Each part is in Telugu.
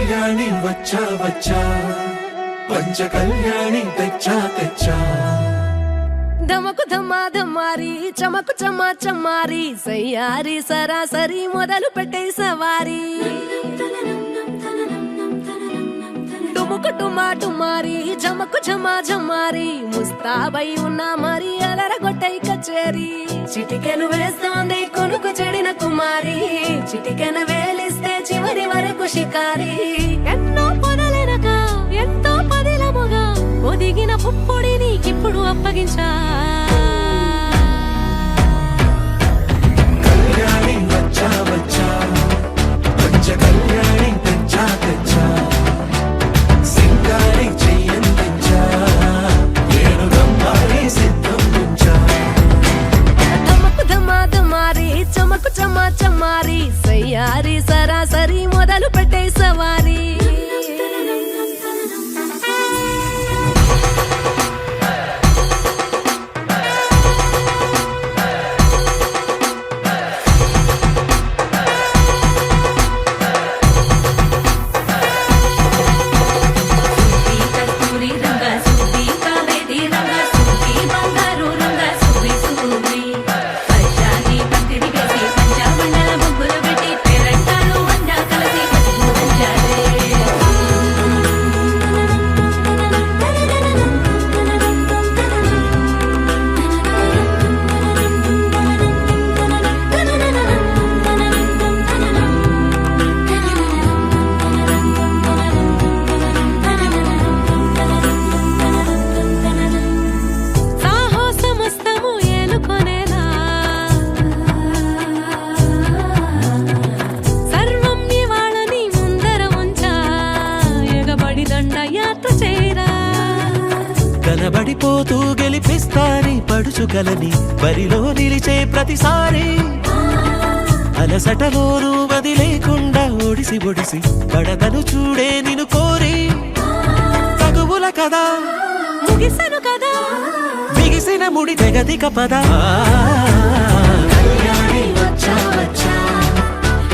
కళ్యాణి వచ్చా వచ్చా పంచ కళ్యాణి తెచ్చా తెచ్చా ధమకు ధమా ధమారి చమకు చమా చమారి సయ్యారి సరాసరి మొదలు పెట్టే సవారి డుముకు డుమా డుమారి జమకు జమా జమారి ముస్తాబై ఉన్నా మరి అలరగొట్టై కచేరి చిటికెను వేస్తోంది కొనుకు చెడిన కుమారి చిటికెను వేలిస్తే చివరి వరకు షికారి ఎన్నో పొదలెనక ఎంతో పదిలముగా ఒదిగిన పుప్పొడి నీకిప్పుడు అప్పగించా కళ్యాణి వచ్చా వచ్చా పంచ కళ్యాణి తెచ్చా తెచ్చా సింగారి చెయ్యందించా ఏనుగమ్మారి సిద్ధం ఉంచా ధమకు ధమా ధమారి చమకు చమా చమారి సయ్యారి సరాసరి మొదలు పెట్టే సవారి కనబడిపోతూ గెలిపిస్తాని పడుచుగలని బరిలో నిలిచే ప్రతిసారి అలసటలోనూ వదిలేకుండా ఒడిసి ఒడిసి పడతను చూడే నిన్ను కోరి తగువుల కదా ముగిసను కదా బిగిసిన ముడి తెగదిక పదా కళ్యాణి వచ్చా వచ్చా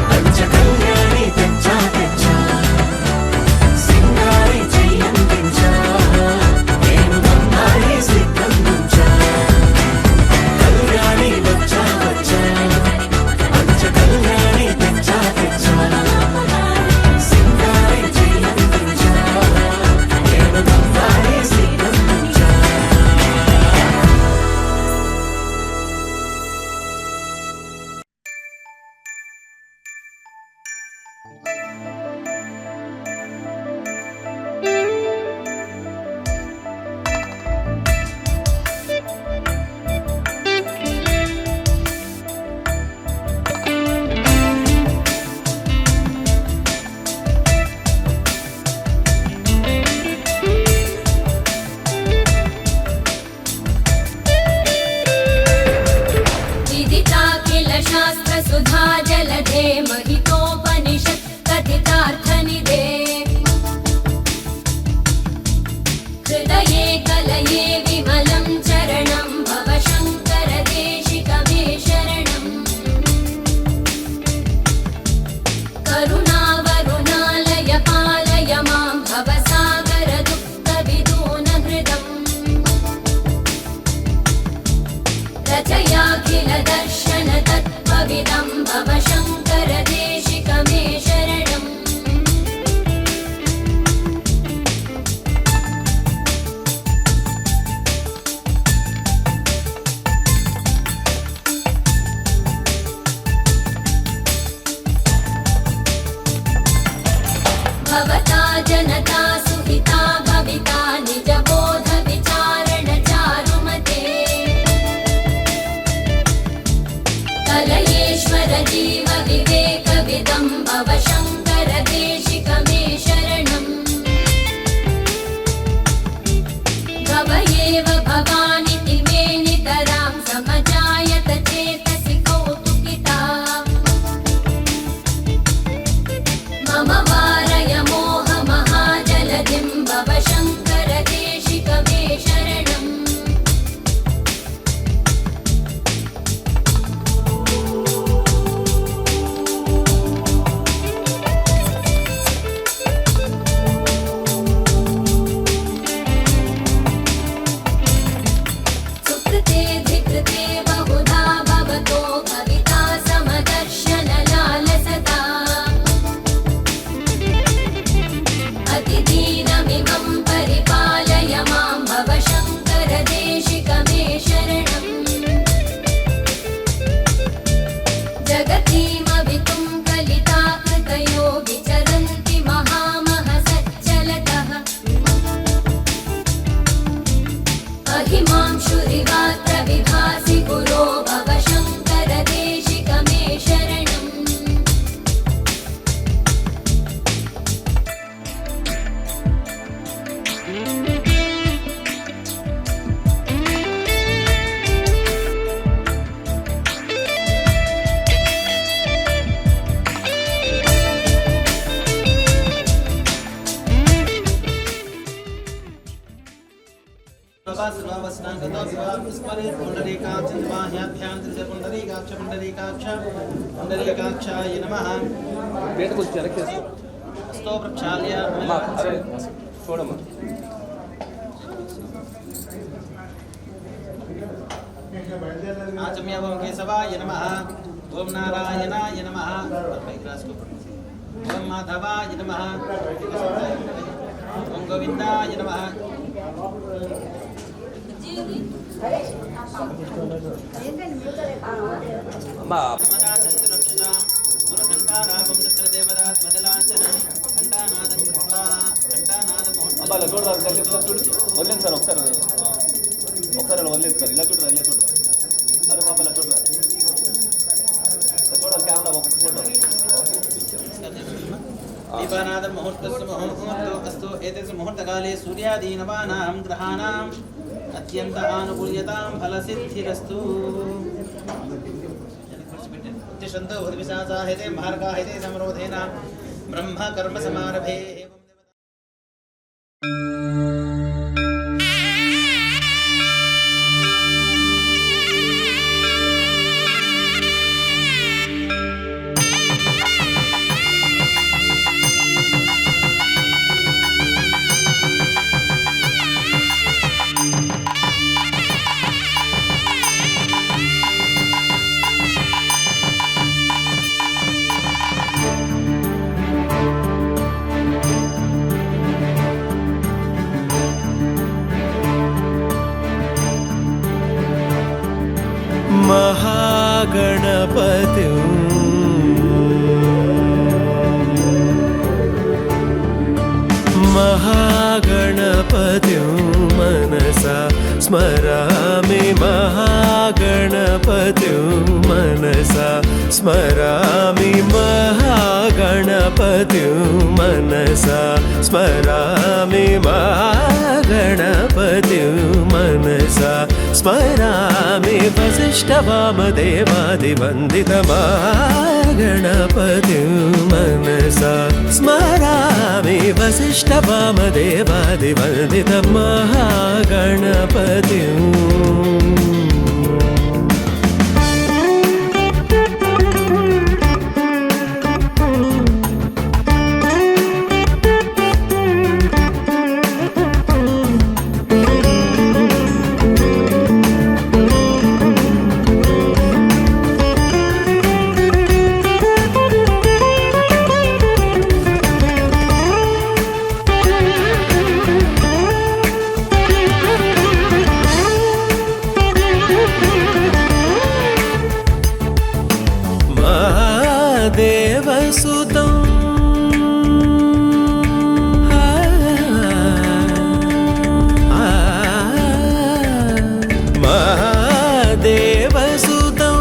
పంచ కళ్యాణి తెచ్చా తెచ్చా సింగారి చెయ్యందించా ఏనుగమ్మారి సిద్ధం ఉంచా కళ్యాణి వచ్చా వచ్చా పంచ కళ్యాణి తెచ్చా తెచ్చా సింగారి చెయ్యందించా ఏనుగమ్మారి సిద్ధం ఉంచా शास्त्र सुधा जलधे महितोपनिषत् कथितार्थनिधे हृदये कलये विमलं चरणं भव शङ्कर देशिकमे शरणम् करुणावरुणालय पालय मां भवसागर दुःखविदूनहृदम् रचयाखिल दर्शन तत्त्वविदं भव शङ्कर देशिकमे शरणम् भवता जनता सुहिता भविता निजबोध विचारण चारुमते कलयेश्वर जीव विवेकविदं भव शङ्कर देशिकमे शरणम् भव एव भवानिति मे नितरां समजायत चेतसि कौतुकिता मम वारय मोह महाजल पुंडरीकाक्षाय नमः स्तो प्रक्षाल्य आचम्यवं केशवाय नमः ओम नारायणाय नमः ओम माधवाय नमः ओम गोविंदाय नमः వదిలేదు సార్ ఒకసారి అలా వదిలేదు సార్ ఇలా చూడరా అరే బాబా ఇలా చూడరా చూడాలి కెమెరా చూడాలి दीपानाद मुहूर्तस्य मुहूर्तोऽस्तु एतस्य मुहूर्तकाले सूर्यादीनवानां ग्रहाणाम् अत्यन्त आनुकूल्यतां फलसिद्धिरस्तु तिष्ठन्तु भूतपिशाचाहिते मार्गाहिते समरोधेन ब्रह्म कर्म समारभे महागणपति मनसा स्मरामि महागणपतिं मनसा स्मरामि महागणपतिं मनसा स्मरामि महागणपतिं मनसा स्मरामि वसिष्ठवामदेवादिवन्दितमागणपतिं मनसा स्मरामि वसिष्ठवामदेवादिवन्दितमहागणपतिं देवसुतं महादेवसुतं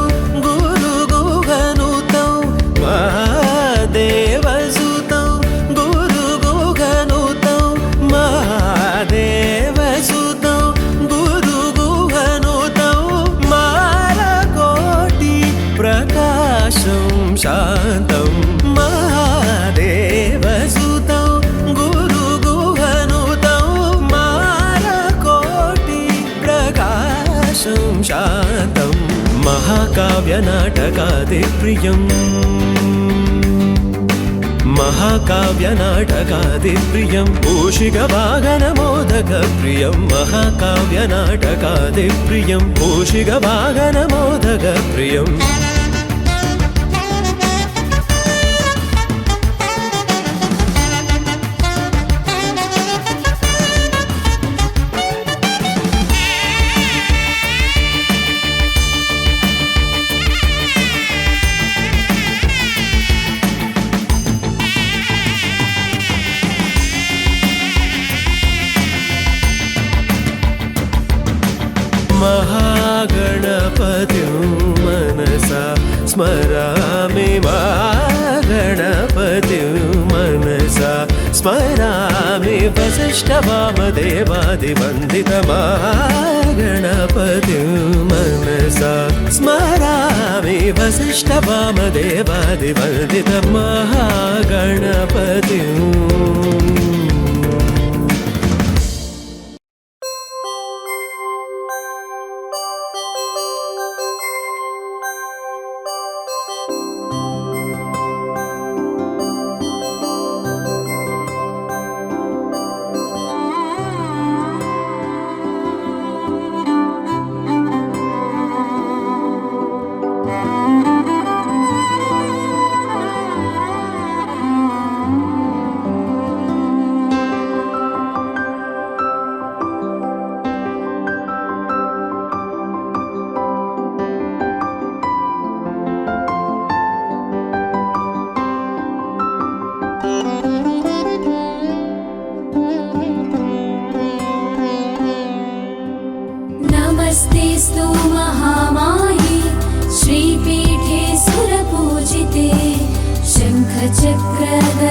गुरुगुहनुतं महादेवसुतं गुरुगुहनुतं महादेवसुतं गुरुगुहनुतं मालकोटि प्रकाशं शान्तं महादेवसुतं गुरुगुहनुतं मालकोटि प्रकाशं शान्तं महाकाव्यनाटकादिप्रियम् महाकाव्यनाटकादिप्रियं मूषिकवाहनमोदकप्रियं महाकाव्यनाटकादिप्रियं मूषिकवाहनमोदकप्रियम् महागणपतिं मनसा स्मरामि महागणपतिं मनसा स्मरामि वसिष्ठवामदेवादिवन्दितमहागणपतिं मनसा स्मरामि वसिष्ठवामदेवादिवन्दितमहागणपतिम्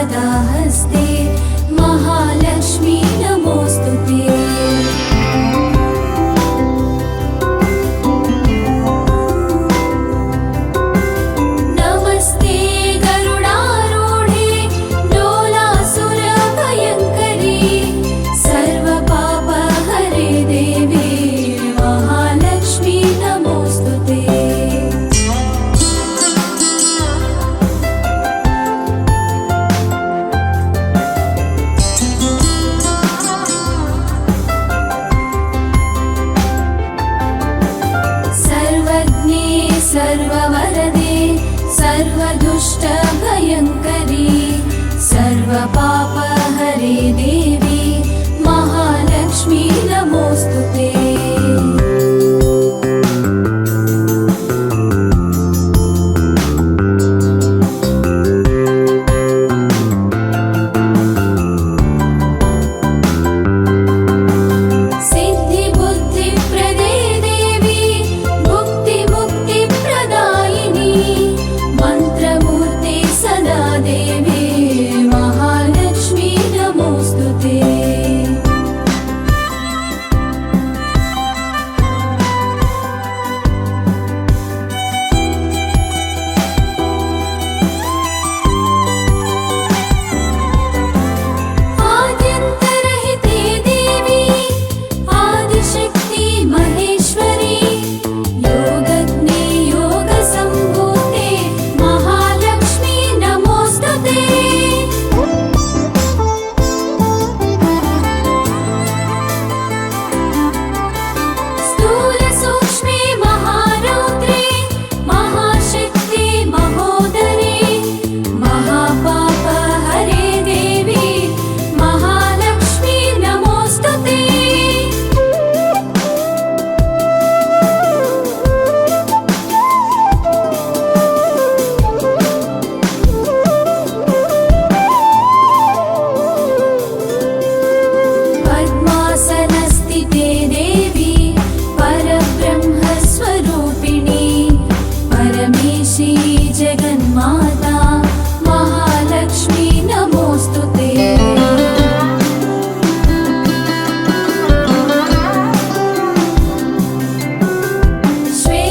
वरदा हस्ते महालक्ष्मी नमोस्तुते नमस्ते गरुडारूढे डोलासुरभयङ्करी सर्वपापहरे देवी महालक्ष्मी नमोस्तुते सर्वज्ञे सर्ववरदे सर्वदुष्टभयङ्करी सर्वपापहरे देवी महालक्ष्मी नमोस्तुते सिद्धिबुद्धिप्रदे देवी मुक्तिमुक्तिप्रदायिनी मन्त्रमूर्ति सदा देवी महालक्ष्मी नमोस्तुते आद्यन्तरहिते देवी आदिशक्ति महेश्वरी योगज्ञे योगसम्भूते महालक्ष्मी नमोस्तुते स्थूलसूक्ष्मे महारौद्रे महाशक्ति महोदरे महापापहरे देवी महालक्ष्मी नमोस्तुते पद्मासनस्थिते देवी परब्रह्मस्वरूपिणी परमेशी जगन्माता महालक्ष्मी नमोस्तुते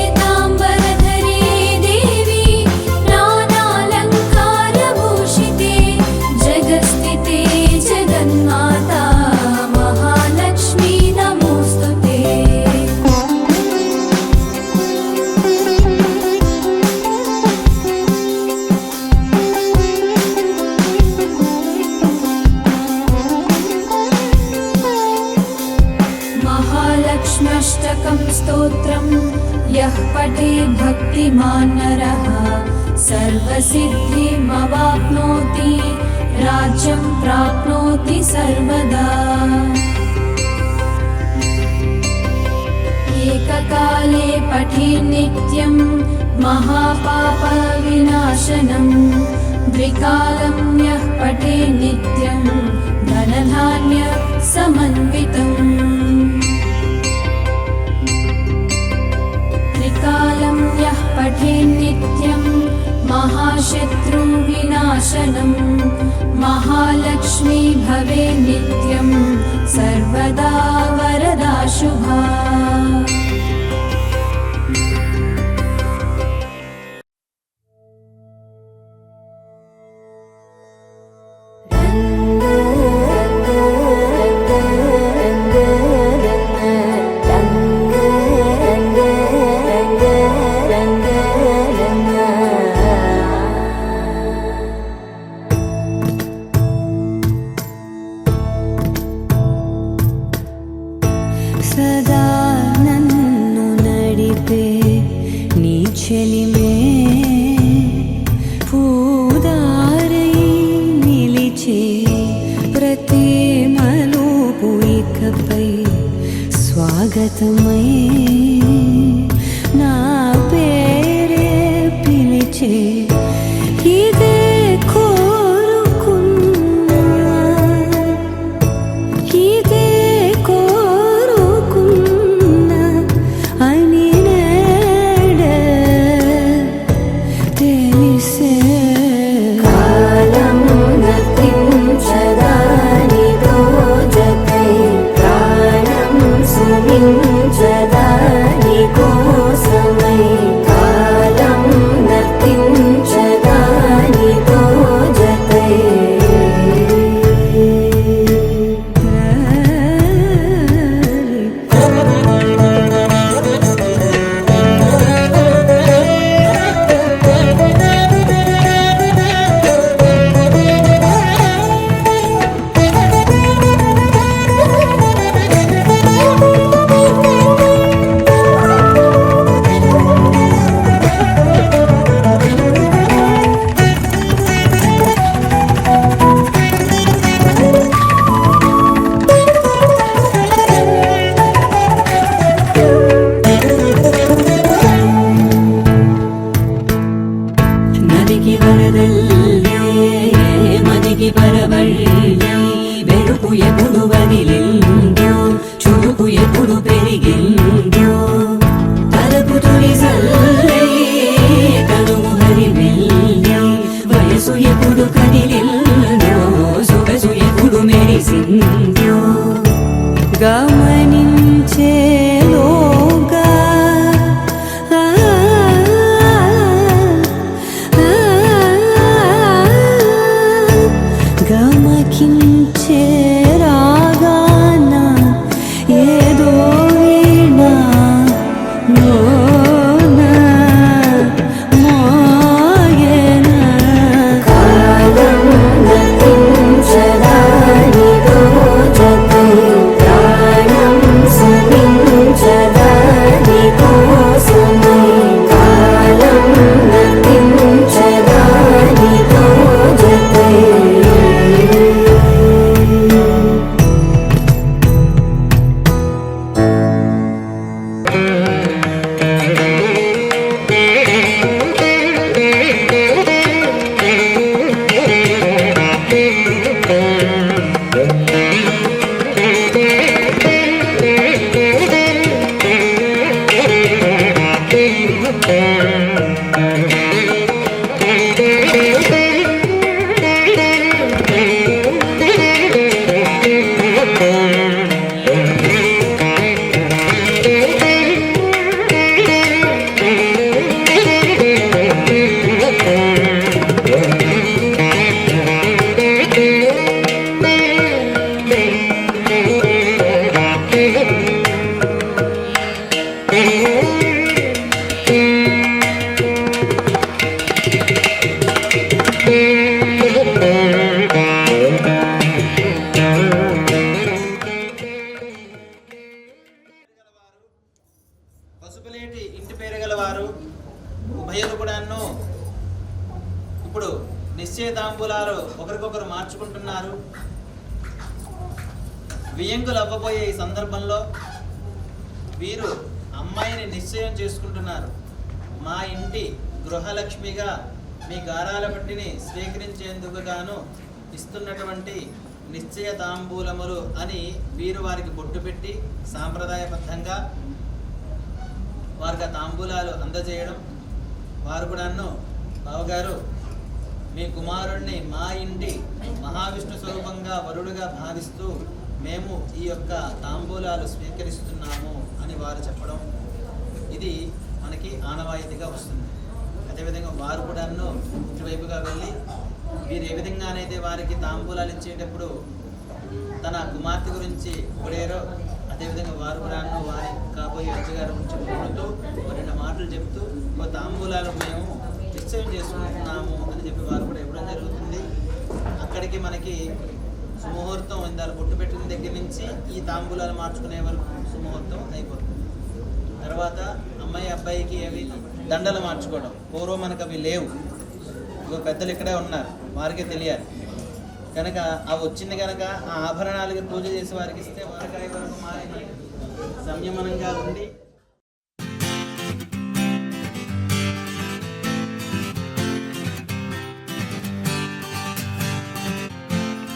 श्वेताम्बरधरे देवी नानालङ्कारभूषिते जगस्थिते जगन्माता महालक्ष्मी नमोस्तुते महालक्ष्म्यष्टकं स्तोत्रं यः पठे भक्तिमान् नरः सर्वसिद्धिमवाप्नोति राज्यं प्राप्नोति सर्वदा एककाले पठे नित्यं महापापविनाशनं द्विकालं यः पठे नित्यं धनधान्यसमन्वितम् त्रिकालं यः पठे नित्यं महाशत्रुविनाशनं महालक्ष्मी भवे नित्यं सर्वदा वरदा शुभा సదా నన్ను నడిపే నీ చెలిమే పూదారై నిలిచే ప్రతి మలుపు ఇకపై స్వాగతమై నా పేరే పిలిచే ఇదే కోరుకున్నా ఇదే కోరుకున్నా అని నేడే తెలిసే కాలం గమకించే రాగాన ఏదో వీణా లోన మోయన కాలం గతించదాని రోజతై ప్రాణం సమించదాని కోసమై కాలం గతించదాని రోజతై పసుపులేటి ఇంటి పేరు గలవారు ఉభయులు కూడాను ఇప్పుడు నిశ్చయతాంబూలాలు ఒకరికొకరు మార్చుకుంటున్నారు. వియంకులు అవ్వబోయే ఈ సందర్భంలో వీరు అమ్మాయిని నిశ్చయం చేసుకుంటున్నారు. మా ఇంటి గృహలక్ష్మిగా మీ గారాల పట్టిని స్వీకరించేందుకు గాను ఇస్తున్నటువంటి నిశ్చయ తాంబూలములు అని వీరు వారికి బొట్టు పెట్టి సాంప్రదాయబద్ధంగా వారికి ఆ తాంబూలాలు అందజేయడం. వారు కూడాను బావగారు మీ కుమారుణ్ణి మా ఇంటి మహావిష్ణు స్వరూపంగా వరుడుగా భావిస్తూ మేము ఈ యొక్క తాంబూలాలు స్వీకరిస్తున్నాము అని వారు చెప్పడం, ఇది మనకి ఆనవాయితీగా వస్తుంది. అదేవిధంగా వారు కూడాను ఇటువైపుగా వెళ్ళి వీరు ఏ విధంగానైతే వారికి తాంబూలాలు ఇచ్చేటప్పుడు తన కుమార్తె గురించి పొడారో అదేవిధంగా వారు కూడాను వారి కాబోయే అత్తగారి గురించి పొడుతూ రెండు మాటలు చెప్తూ తాంబూలాలు మేము నిశ్చయం చేసుకుంటున్నాము అని చెప్పి వారు కూడా ఇవ్వడం జరుగుతుంది. అక్కడికి మనకి సుముహూర్తం ఇందాక బొట్టు పెట్టిన దగ్గర నుంచి ఈ తాంబూలాలు మార్చుకునే వరకు సుముహూర్తం అయిపోతుంది. తర్వాత అమ్మాయి అబ్బాయికి అవి దండలు మార్చుకోవడం, పూర్వం మనకు అవి లేవు. ఇగో పెద్దలు ఇక్కడే ఉన్నారు, వారికే తెలియాలి కనుక అవి వచ్చింది కనుక ఆ ఆభరణాలకి పూజ చేసి వారికి ఇస్తే వారికి అవి వరకు మారి సంయమనంగా ఉండి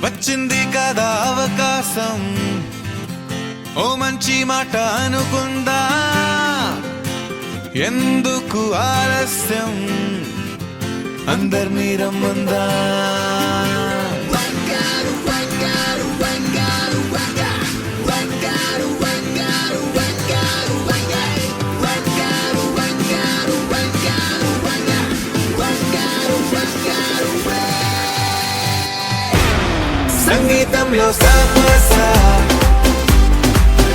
వచ్చింది కదా అవకాశం, ఓ మంచి మాట అనుకుందా, ఎందుకు ఆలస్యం, అందరినీ రమ్మందా. సంగీతంలో సాపసా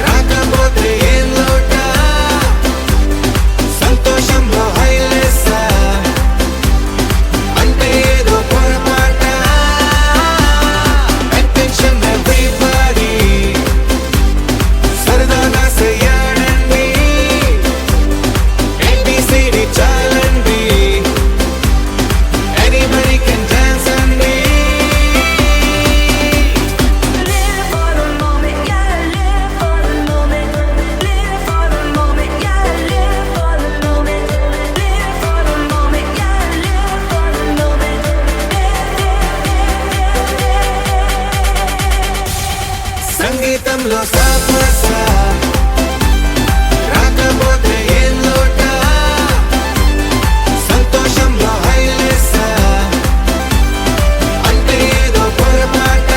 రాకపోతే ఏం లోట, సంతోషంలో హైలెస్సా అంటే ఏదో పొరపాట. అటెన్షన్ ఎవ్రీబడీ సరదాగా చేయాలండి, ABCD చాలండి, anybody can dance అండి. సంగీతంలో సాపసా రాకపోతే ఏం లోట, సంతోషంలో హైలెస్సా అంటే ఏదో పొరపాట.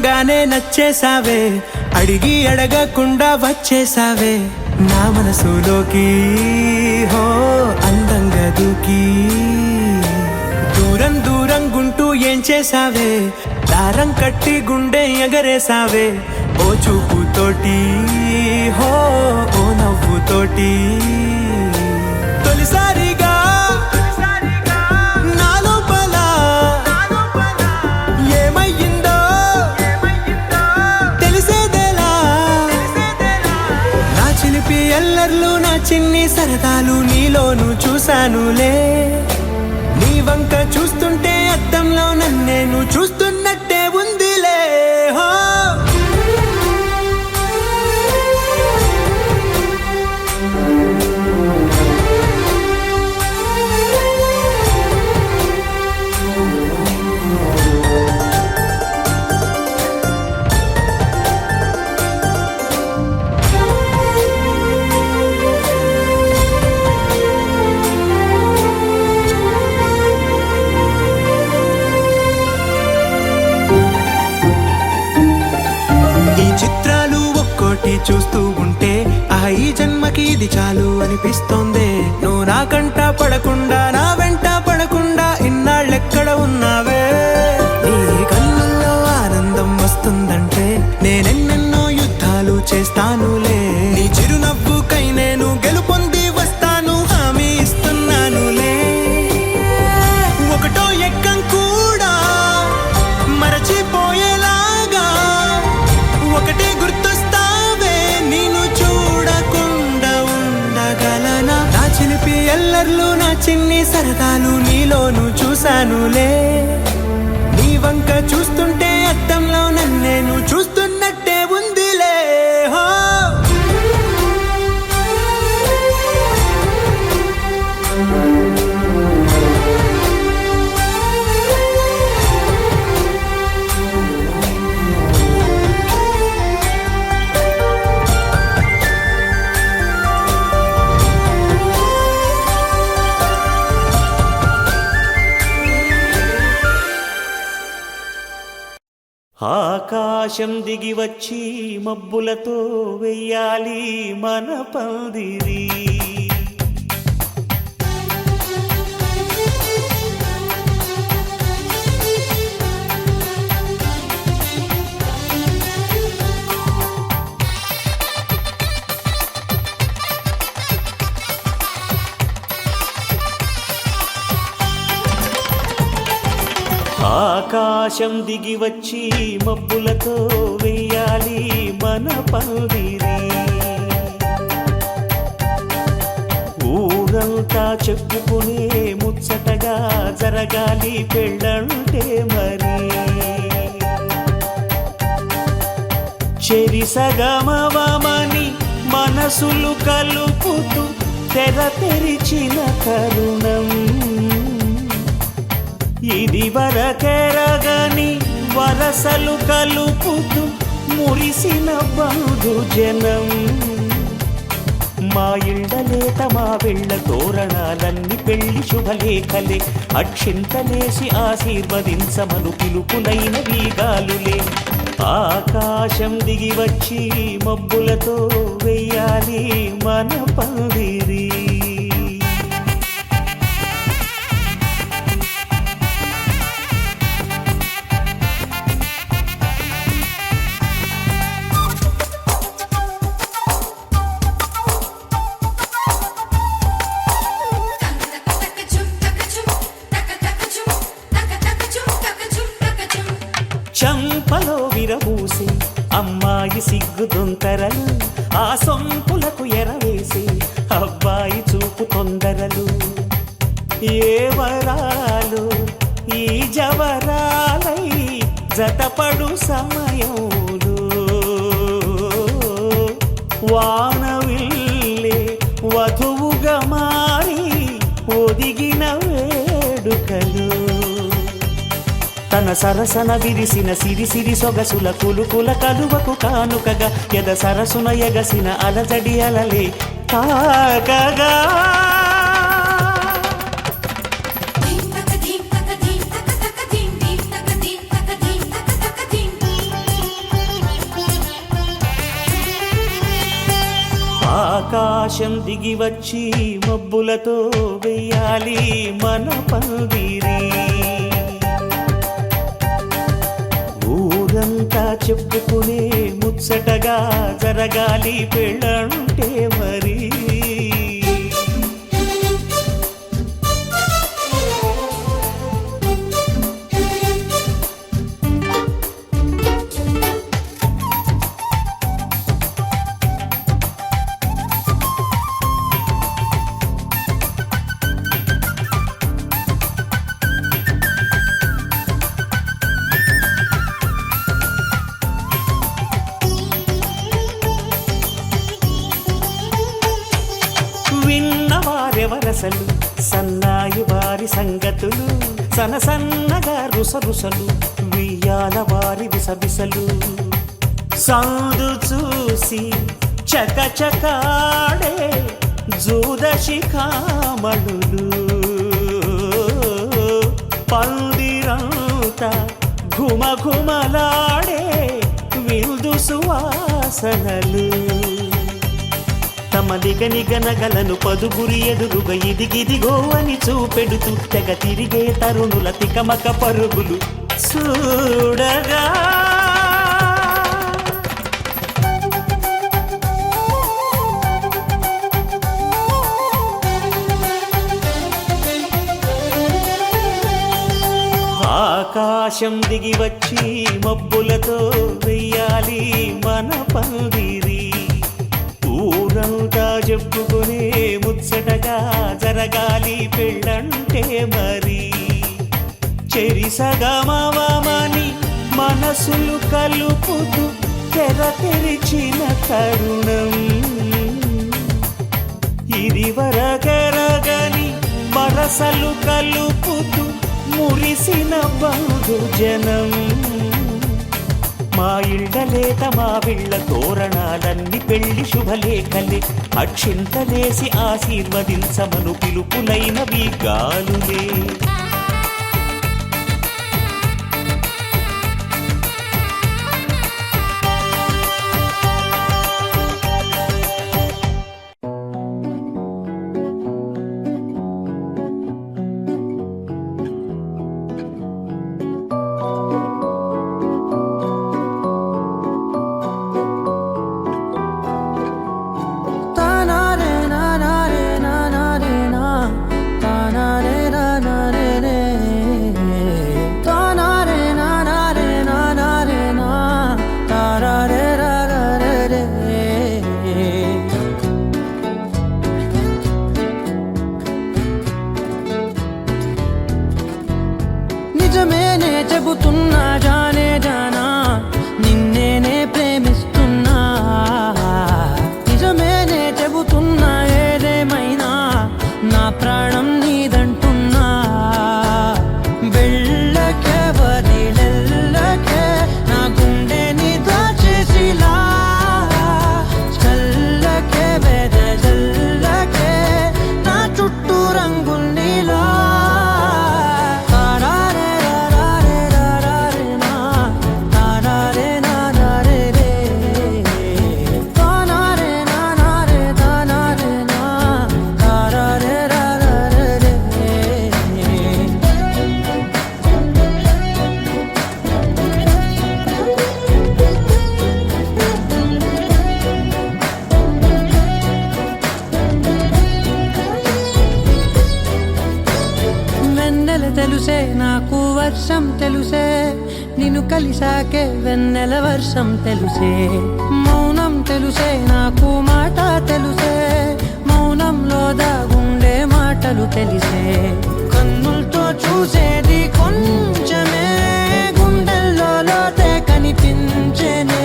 చూడంగానే నచ్చేసావే, అడిగి అడగకుండా వచ్చేసావే నా మనసులోకి, హో అందంగా దూకి. దూరం దూరం గుంటూ ఏం చేసావే, దారం కట్టి గుండె ఎగరేసావే ఓ చూపుతోటి, హో ఓ నవ్వుతోటి. తొలిసారిగా నా లోపల ఏమయ్యిందో తెలిసేదేలా. నా చిలిపి ఎల్లర్లు నా చిన్ని సరదాలు నీలోను చూశానులే. నీ వంక చూస్తుంటే అద్దంలో నన్నేను చూస్తున్నట్టే ఉందిలే. హో చూస్తూ ఉంటే ఈ జన్మకి ఇది చాలు అనిపిస్తోంది. నువ్వు నా కంట పడకుండా నా వెంట పడకుండా ఇన్నాళ్ళెక్కడ ఉన్నావే. నీ కళ్ళల్లో ఆనందం వస్తుందంటే నేనెన్నెన్నో యుద్ధాలు చేస్తానులే. నీ చిరునవ్వుకై నేను గెలుపొంది వస్తాను హామీ ఇస్తున్నానులే. ఒకటో ఎక్కం కూడా మరచిపోయేలాగా ఒకటే గుర్తొస్తావే, నేను చూడకుండా ఉండగలనా. నా చిలిపి ఎల్లర్లు నా చిన్ని సరదాలు నీలోను చూశానులే. నీ వంక చూస్తుంటే అద్దంలో నన్నేను చూస్తున్నట్టే ఉందిలే. హో ఆకాశం దిగి వచ్చి మబ్బులతో వెయ్యాలి మన పందిరి. ఆకాశం దిగి వచ్చి మబ్బులతో వెయ్యాలి మన పందిరి. ఊరంతా చెప్పుకునే ముచ్చటగా జరగాలి పెళ్ళంటే మరి. చెరిసగమవమని మనసులు కలుపుతూ తెర తెరిచిన తరుణం. ఇది వరకెరగని వరసలు కలుపుతూ మురిసిన బంధుజనం. మా ఇళ్ళలేత మా వెళ్ళ తోరణాలన్నీ పెళ్లి శుభలేఖలే. అక్షింతలేసి ఆశీర్వదించమను పిలుపులైన వీగాలులే. ఆకాశం దిగి వచ్చి మబ్బులతో వెయ్యాలి మన పందిరి. చంపలో విరబూసి అమ్మాయి సిగ్గు దొంతరలు, ఆ సొంపులకు ఎరవేసి అబ్బాయి చూపు తొందరలు. ఏ వరాలు ఈ జవరాలై జతపడు సమయంలో వానవిల్లే వధువుగా మారి ఒదిగిన వేడుకలు. తన సరసన విరిసిన సిరిసిరి సొగసుల కులుకుల కలువకు కానుకగా ఎద సరసున ఎగసిన అలజడి అలలే తాకగా. ఆకాశం దిగి వచ్చి మబ్బులతో వెయ్యాలి మన పందిరి. ఊరంతా చెప్పుకునే ముచ్చటగా జరగాలి పెళ్ళంటే మరి. విన్నవారెవరసలు సన్నాయి వారి సంగతులు, సనసన్నగా రుసరుసలు వియ్యాల వారి విసబిసలు. సందు చూసి చకచకాడే జూదశిఖామణులు, పందిరంతా ఘుమఘుమలాడే విందు సువాసనలు. తమ నిగనగలను పదుగురి ఎదురుగా ఇదిగిదిగో అని చూపెడుతూ తెగ తిరిగే తరుణుల తికమక పరుగులు చూడగా. ఆకాశం దిగి వచ్చి మబ్బులతో వెయ్యాలి మన పందిరి. ఊరంతా చెప్పుకునే ముచ్చటగా జరగాలి పెళ్ళంటే మరి. చెరిసగమవమని మనసులు కలుపుతూ తెర తెరిచిన తరుణం, ఇది వరకెరగని వరసలు కలుపుతూ మురిసిన బంధుజనం. మా ఇళ్ళలేత మా విళ్ళ తోరణాలన్నీ పెళ్లి శుభలేఖలే, అక్షింతలేసి ఆశీర్వదించమను పిలుపులైనవి గాలులే. నిజమేనే చెబుతున్నా జానే జానా, నిన్నేనే ప్రేమిస్తున్నా. నిజమేనే చెబుతున్నా ఏదేమైనా నా ప్రాణం నీదంటున్నా. వెళ్ళకే వదిలెల్లకే నా గుండె నీ దాచేసిలా, చల్లకే వెదజల్లకే నా చుట్టూ రంగులు నీలా. తెలుసే నాకు వర్షం తెలుసే, నిన్ను కలిసాకే వెన్నెల వర్షం తెలుసే. మౌనం తెలుసే నాకు మాట తెలుసే, మౌనంలో దాగుండే మాటలు తెలిసే. కన్నులతో చూసేది కొంచెమే, గుండెల్లో లోతే కనిపించేనే.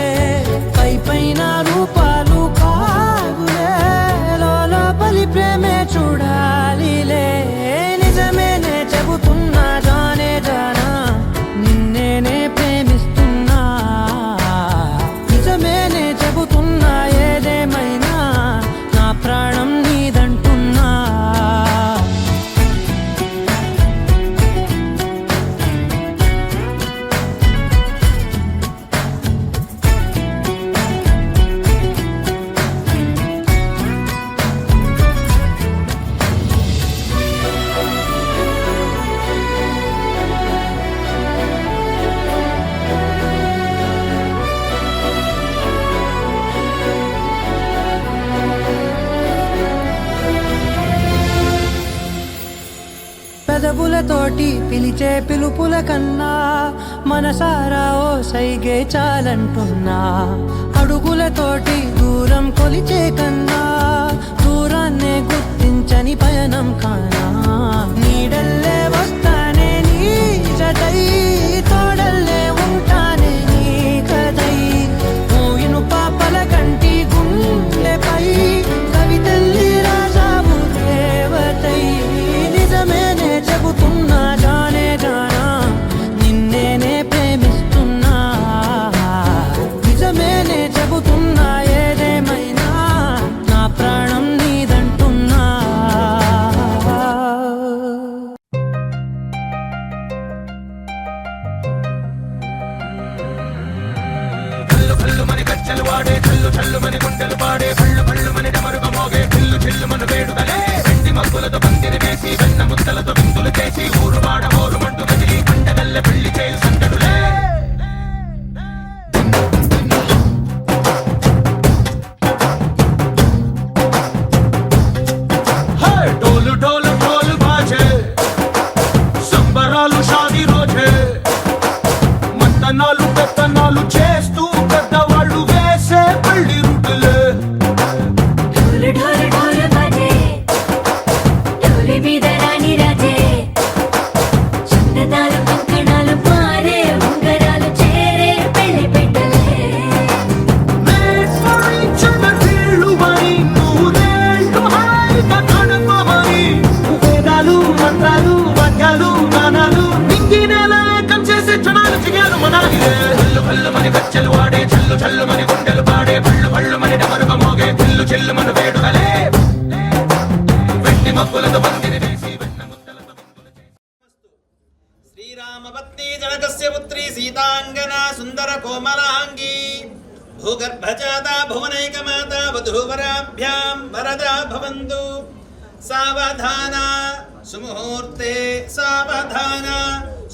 పై పైన రూపాలు కాగులే, లోపలి ప్రేమే చూడాలిలే. నిజమేనే చెబుతున్నా జానే జానా, నిన్నేనే ప్రేమిస్తున్నా. నిజమేనే చెబుతున్నా ఏదేమైనా పెదవులతోటి పిలిచే పిలుపుల కన్నా మనసారా ఓ సైగే చాలంటున్నా అడుగులతోటి దూరం కొలిచే కన్నా దూరాన్నే గుర్తించని పయనం కానా నీడల్లే వస్తానే నీ జతై తోడల్లే ఉంటానే నీ కదై మోయిను పాపల కంటి గుండెపై కవితల్లి రాజావు దేవతై నిజమేనే చెబుతున్నా జానే జానా నిన్నేనే ప్రేమిస్తున్నా నిజమేనే చెబుతున్నా ఏదేమైనా నా ప్రాణం నీదంటున్నా డోలు డోలు డోలు బాజే సంబరాలు షాదీ రోజే మంతనాలు పెత్తనాలు చేస్తూ పెద్దవాళ్ళు వేసే పెళ్లి రుటులే ढोल ढोल ढोल बाजे ढोली మీద రాణి రాజే చందనాలు కంకణాలు పారే ఉంగరాలు చేరే పెళ్లి పెట్టలే Made for each other వీళ్ళుమని నూరేళ్ళు హాయిగా గడపమని వేదాలు మంత్రాలు వాక్యాలు గానాలు నింగినేల ఏకం చేసే క్షణాలు చిగాలు మనాలిలే హల్లు హల్లు మని గజ్జలు వాడే చల్లు చల్లు మని గుండెలు పాడే పళ్ళు పళ్ళు మని డమరుగ మోగే పిల్లు చెల్లు మన వేడుకలే వెండి మబ్బులతో పందిరి వేసి వెన్న ముద్దలతో విందులు చేసి శ్రీరామపత్ని జనకస్య పుత్రి సీతాంగనా సుందర కోమలాంగి భూగర్భజాత భువనైకమాత వధూవరాభ్యాం వరదా భవంతు సావధాన సుముహూర్తే సావధాన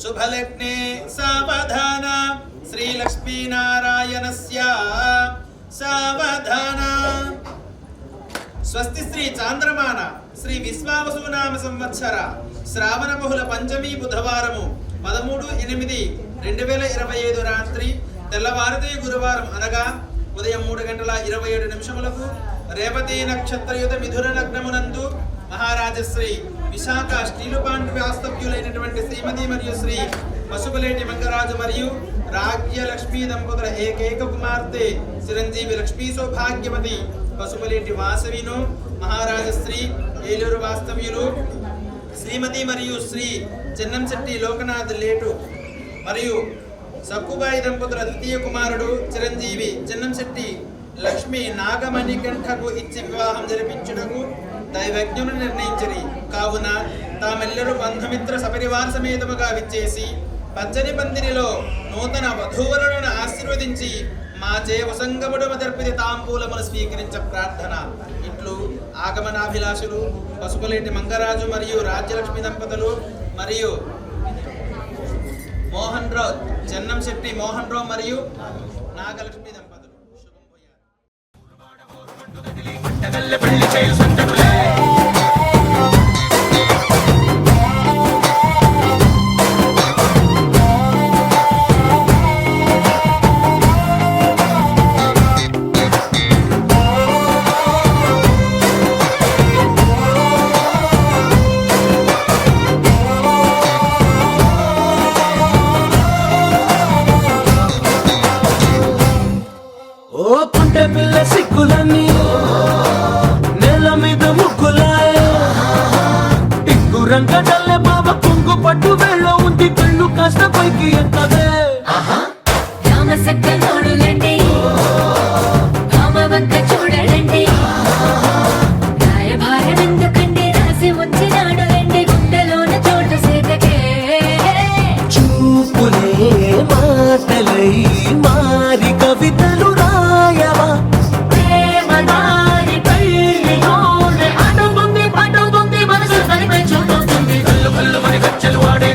శుభలగ్నే సావధాన శ్రీలక్ష్మీనారాయణస్య సావధాన స్వస్తి శ్రీ చాంద్రమాన శ్రీ విశ్వావసునామ సంవత్సర శ్రావణ బహుళ పంచమి బుధవారము 13/8/2025 రాత్రి తెల్లవారితే గురువారం అనగా ఉదయం 3:27 రేవతి నక్షత్రయుత మిథున లగ్నమునందు మహారాజశ్రీ విశాఖ స్టీలుపాండ్ వాస్తవ్యులైనటువంటి శ్రీమతి మరియు శ్రీ పశుపులేటి మంగరాజు మరియు రాజ్యలక్ష్మీ దంపతుల ఏకైక కుమార్తె చిరంజీవి లక్ష్మీ సౌభాగ్యవతి పశుపులేటి వాసవిను మహారాజశ్రీ ఏలూరు వాస్తవ్యులు శ్రీమతి మరియు శ్రీ చెన్నంశెట్టి లోకనాథ్ లేటు మరియు సక్కుబాయి దంపతుల ద్వితీయ కుమారుడు చిరంజీవి చెన్నంశెట్టి లక్ష్మి నాగమణికంఠకు ఇచ్చి వివాహం జరిపించుటకు దైవజ్ఞులు నిర్ణయించరి కావున తామెల్లరూ బంధుమిత్ర సపరివార సమేతముగా విచ్చేసి పచ్చని పందిరిలో నూతన వధూవరులను ఆశీర్వదించి మాచే వసంగముడు మదర్పిది తాంబూలమును స్వీకరించ ప్రార్థన. ఇట్లు ఆగమనాభిలాషులు పశుపులేటి మంగరాజు మరియు రాజ్యలక్ష్మి దంపతులు మరియు మోహన్ రావు చెన్నంశెట్టి మోహన్ రావు మరియు నాగలక్ష్మి దంపతులు. శుభం భూయాత్. ఓ పుంటె పిల్ల సిక్కులన్నీ నేల మీద ముగ్గులాయ టింగు రంగడల్లె బాబ కుంగు పట్టు వెళ్ళ ఉంది కళ్ళు కాస్త పైకి ఎక్కదే రామసక్క నోడులండి రామవంక చూడలండి రాయభారం ఎందుకండి రాసి ఉంచినాడు రండి గుండెలోన చోటు సేతకే చూపులే మాటలై మారి కవితలు రాయవా ప్రేమ దారి పెళ్లిలోనే అడుగుంది పడుతుంది మనసు తనిపై చూడుతుంది కళ్ళు కళ్ళు మరి గచ్చలు వాడే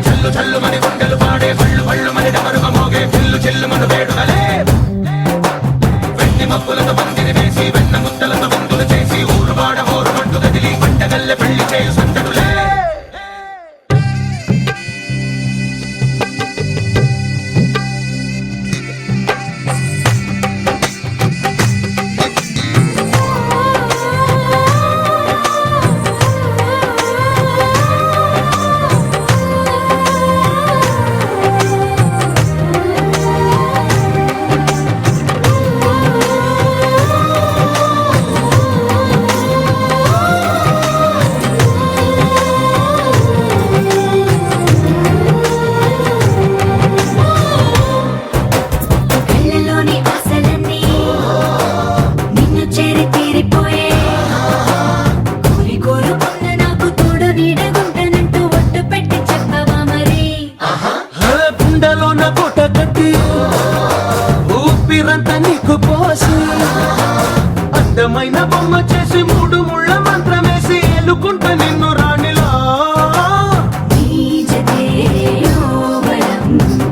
చేసి మూడు ముళ్ళ మంత్రమేసి ఎలుకుంట నిన్ను రాణిలా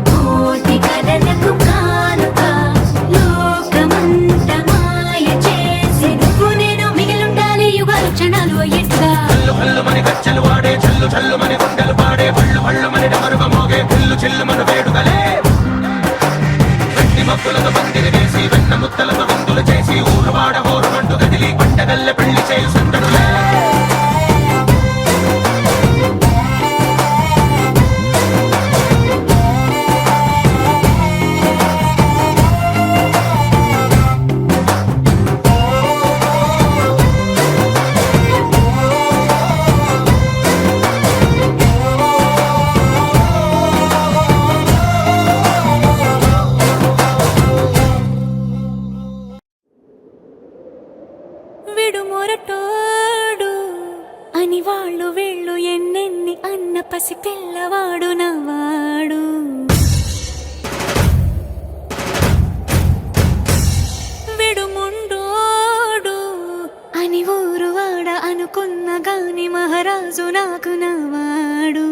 కోటి కథలకు కానుక లోకమంత మాయ చేసి నువ్వు నేను మిగిలుండాలి యుగాలు క్షణాలు అయ్యేట్టుగా హల్లు హల్లు మని గచ్చలు వాడే చల్లు చల్లు మని గుండెలు పాడే పళ్ళు పళ్ళు మని డమరుగ మోగే పిల్లు చిల్లు మన వేడుకలే వెట్టి మబ్బులతో పందిరి వేసి వెన్న ముద్దలతో విందులు చేసి ఊరు వాడ హోరుమంటూ కదిలి పంటగల్లె పెళ్లి చేయు సందడులే విడుమొరటోడు అని వాళ్ళు వీళ్ళు ఎన్నెన్ని అన్న పసి పిల్లవాడు నవ్వాడు విడుముండోడు అని ఊరు వాడ అనుకున్న గాని మహారాజు నాకు నవ్వాడు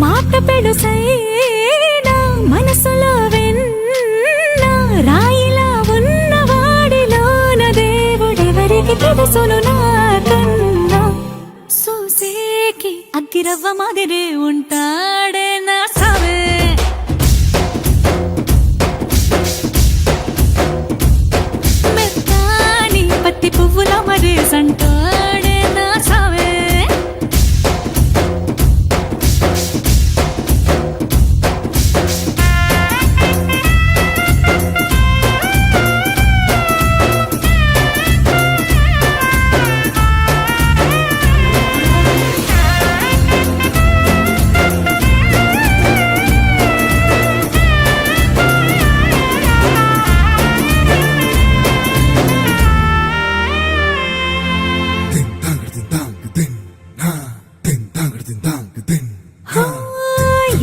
మాట పెడుసైనా మనసులో వెన్న రాయిలా ఉన్నవాడిలోన దేవుడెవరికి తెలుసును నాకన్నా సూసేకి అగ్గిరవ్వ మాదిరి ఉంటాడే నా సావే మెత్తాని పత్తి పువ్వుల మరి సంటాడే నా సావే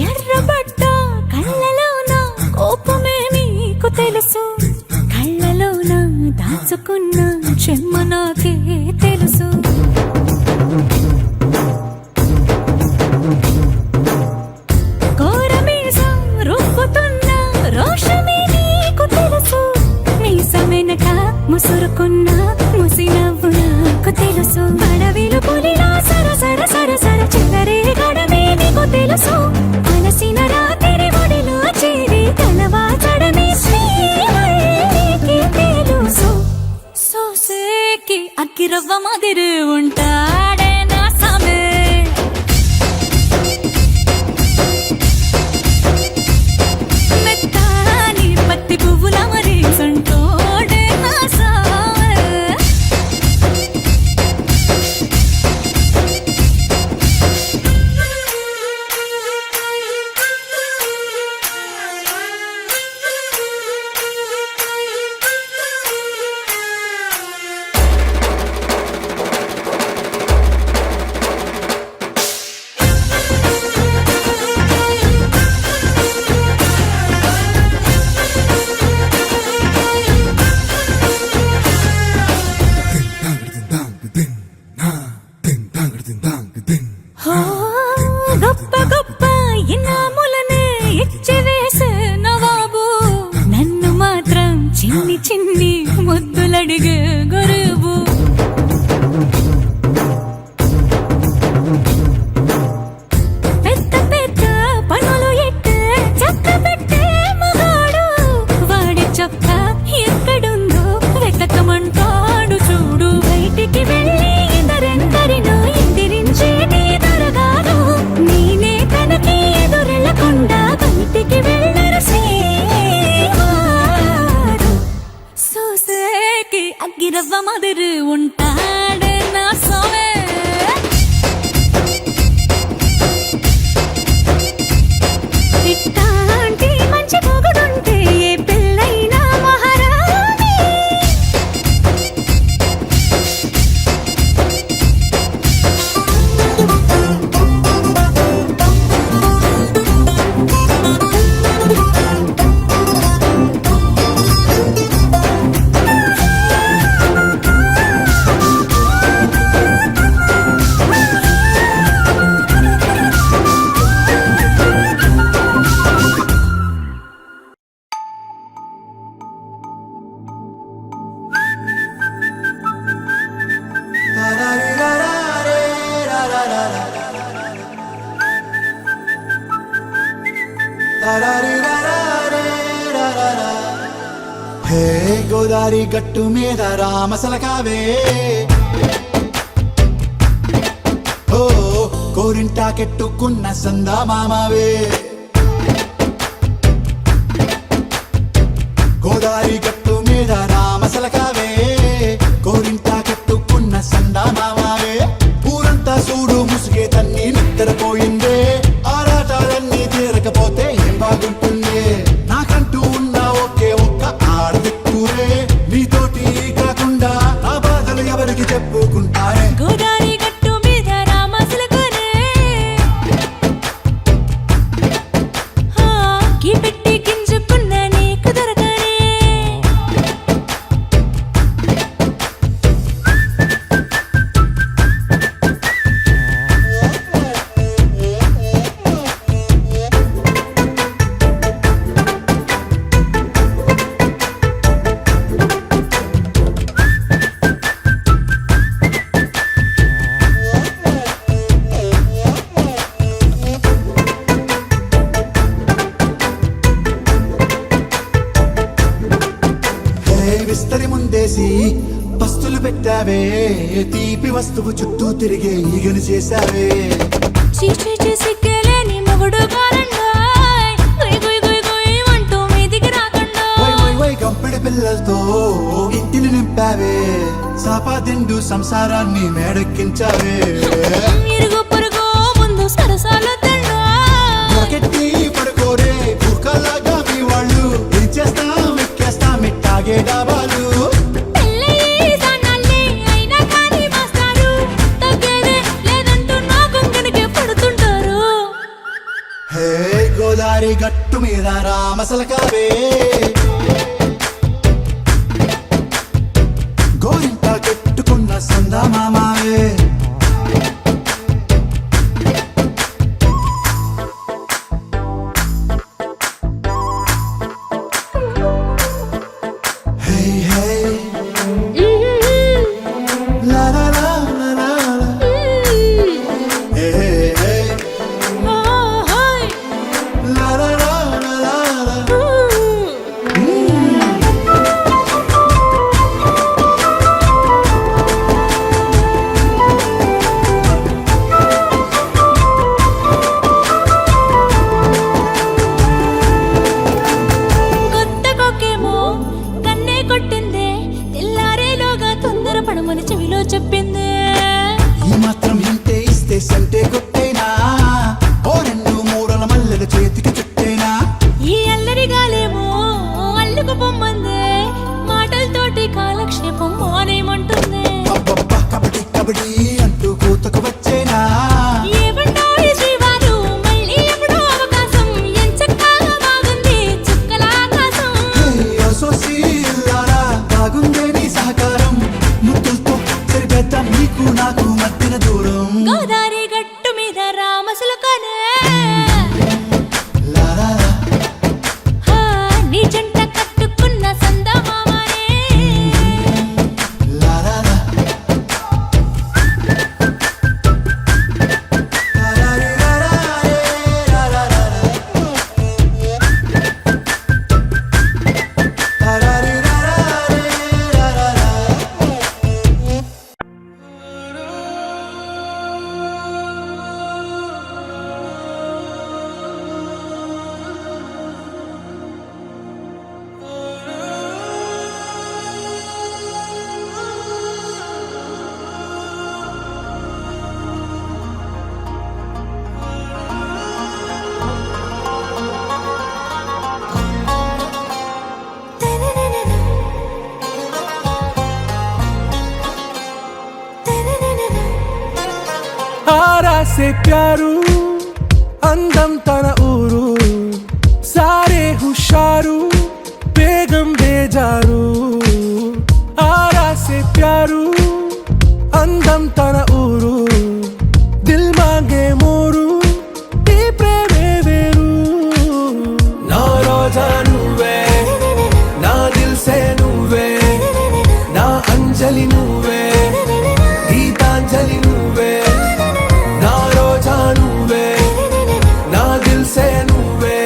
ఎర్రబడ్డ కళ్ళలోన కోపమే నీకు తెలుసు కళ్ళలోన దాచుకున్న చెమ్మ నాకే తెలుసు కోరమీసం రుబ్బుతున్న రోషమే నీకు తెలుసు మీసమెనక ముసురుకున్న ముసి నవ్వు నాకు తెలుసు అడవిలు పులిలా సరసర సరసర చిల్లరే గడమే నీకు తెలుసు అలసిన రాత్రి ఒడిలో చేరి కలవాచడమే శ్రీవల్లికి తెలుసు సోసేకి అగ్గిరవ్వ మాదిరి ఉంటాడే నా సామే మెత్తాని పత్తి పువ్వుల మరి సంటోడే నా సామే గొప్ప గొప్ప ఇనాములనే ఇచ్చి వేసే నవాబు నన్ను మాత్రం చిన్ని చిన్ని ముద్దులడిగే గురువు పెద్ద పెద్ద పనులు ఎట్టే చక్క పెట్టే మగాడు వాడి చక్క ఎక్కడుందో వెతకమంటాడు చూడు బయటికి వెళ్ళి ఇద్దరెందరినో ఎదిరించేది దొరగారు నేనే తనకి ఎదురెళ్ళకుండా బయటికి వెళ్ళరు శ్రీవారు సోసేకి అగ్గిరవ్వ మాదిరి ఉంటాడే నా సోమే ఇట్టాంటి మంచి మొగుడుంటే ఏ పెళ్ళైనా మహారాణి హే గోదారి గట్టు మీద రామసలకావే ఓ కోరింటాకెట్టుకున్న సందా మామావే గోదారి గట్టు మీద రామసలకావే కోరింటాకెట్టుకున్న సందా మామావే ఊరంతా చూడు ముసుగే తన్ని నిద్రపోయిందే ఆరాటాలన్నీ తీరకపోతే ఏం బాగుంటుంది నాకంటూ ఉన్న ఒకే ఒక్క ఆడదిక్కురే నీతోటి కాకుండా నా బాధలు ఎవరికి చెప్పుకుంటారే గోదారి గట్టు మీద రామసలకనే కీ పెట్టి గింజుకున్న నీకు దొరకనే విస్తరి ముందేసి పస్తులు పెట్టావే తీపి వస్తువు చుట్టూ తిరిగే ఈగను చేశావే చీచీ సిగ్గలేని మొగుడు కారండాయ్ గుయ్ గుయ్ గుయ్ గుయ్ అంటూ మీదికి రాకుండా వై వై వై గంపెడి పిల్లలతో ఇంటిని నింపావే సాపాదిండు సంసారాన్ని మేడెక్కించావే ఇరుగు పొరుగు ముందు సరసాలు తండా మొరకెట్టి పడుకోరే కుక్కలాగా మీ వాళ్ళు ఏం చేస్తాం ఎక్కేస్తాం ఇట్టాగే డాబాలు పెళ్ళయి దానాల్ని అయినా కానీ మాస్తారు తగ్గేదే లేదంటూ నా కొంగనికే పడుతుంటారు హే గోదారి గట్టు మీద రామసలకావే గోరింట కట్టుకున్న సందా మామావే హే హే లా లా లా లా లా లా. హే హే హే లా లా లా లా లా లా. కొత్త కొక్కేమో కన్నే కొట్టిందే తెల్లారేలోగా తొందర పడమని చెవిలో చెప్పిందే ఈ మాత్రం హింటే ఇస్తే సంటే కొట్టేనా ఓ రెండు మూరల మల్లెల చేతికి చుట్టేనా ఈ అల్లరి గాలేమో అల్లుకు పొమ్మందే మాటలతోటి కాలక్షేపం మానేమంటుంది అబ్బబ్బా కబడ్డీ కబడ్డీ అంటూ కూతకు వచ్చేనా ఏమంటాయి శ్రీవారు మళ్ళీ ఎప్పుడో అవకాశం ఎంచక్కా బాగుంది చుక్కల ఆకాశం సోసి ఇల్లారా బాగుందే నీ సహకారం ముద్దులతో సరిపెద్దాం నీకు నాకు మధ్యన దూరం గోదారి గట్టు మీద రామసులకనే లా లా లా. నీ జంట కట్టుకున్న సందమామనే లా లా లా. లా లా లా లా లా లా లా లా. లా లా లా లా లా లా లా. ఆరా సే ప్యారు అందం తన ఊరు సారే హుషారు బేగం బేజారు ఆరా సే ప్యారు అందం తన ఊరు దిల్ మాంగే మోరు ఈ ప్రేమే వేరు నా రోజా నువ్వే నా దిల్ సే నువ్వే నా అంజలి నువ్వే గీతాంజలి నువ్వే నా రోజా నువ్వే నా దిల్ సే నువ్వే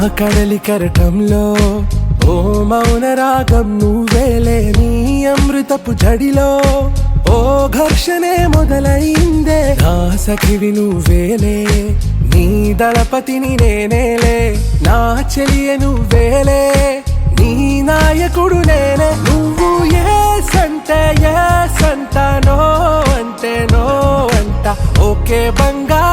కడలి కరటంలో ఓ మౌన రాగం నువ్వేలే, నీ అమృతపు జడిలో ఓ ఘర్షణే మొదలైందే, నా సఖివి నువ్వేలే, నీ దళపతిని నేనేలే, నా చెలియ నువ్వేలే, నీ నాయకుడు నేనే. నువ్వు ఏ సంటే ఏ సంట, నో అంటే నో అంట, ఓకే బంగారు